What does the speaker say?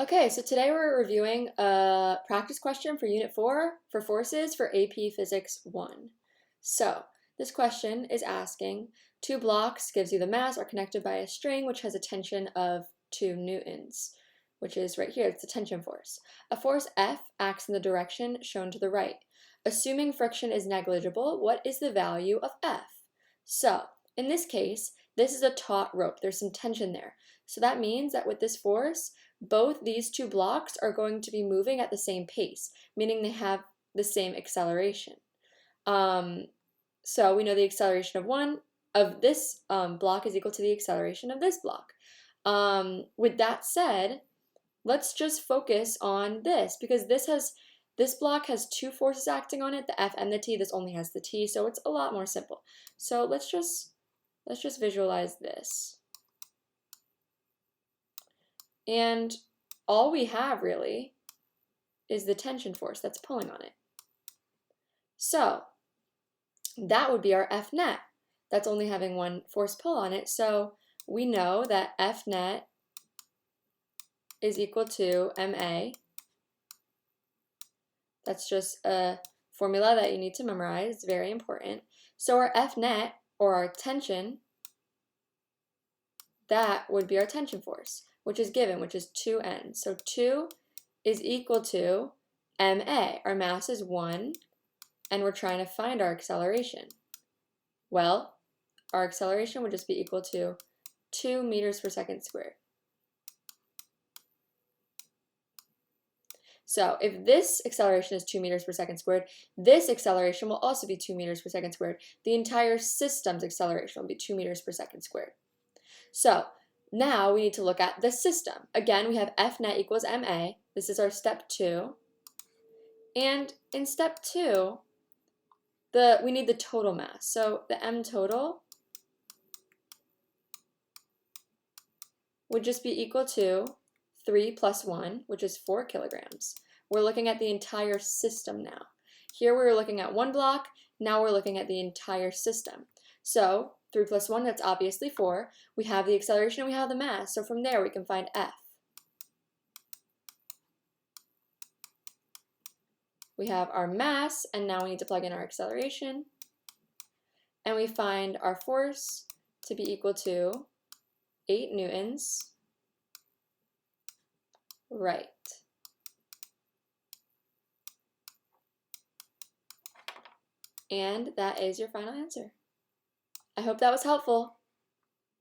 Okay, so today we're reviewing a practice question for Unit 4 for forces for AP Physics 1. So, this question is asking, two blocks gives you the mass are connected by a string which has a tension of 2 newtons, which is right here, it's the tension force. A force F acts in the direction shown to the right. Assuming friction is negligible, what is the value of F? So, in this case, this is a taut rope. There's some tension there. So that means that with this force, both these two blocks are going to be moving at the same pace, meaning they have the same acceleration. So we know the acceleration of one of this block is equal to the acceleration of this block. With that said, let's just focus on this because this block has two forces acting on it, the F and the T. This only has the T, so it's a lot more simple. So let's just visualize this. And all we have really is the tension force that's pulling on it. So that would be our F net. That's only having one force pull on it. So we know that F net is equal to MA. That's just a formula that you need to memorize. It's very important. So our F net, or our tension, that would be our tension force, which is given, which is 2N. So 2 is equal to MA. Our mass is 1, and we're trying to find our acceleration. Well, our acceleration would just be equal to 2 meters per second squared. So if this acceleration is 2 meters per second squared, this acceleration will also be 2 meters per second squared. The entire system's acceleration will be 2 meters per second squared. So now we need to look at the system. Again, we have F net equals MA. This is our step 2. And in step 2, we need the total mass. So the M total would just be equal to 3 plus 1, which is 4 kilograms. We're looking at the entire system now. Here we're looking at one block, now we're looking at the entire system. So 3 plus 1, that's obviously 4. We have the acceleration and we have the mass, so from there we can find F. We have our mass, and now we need to plug in our acceleration. And we find our force to be equal to 8 newtons. Right. And that is your final answer. I hope that was helpful.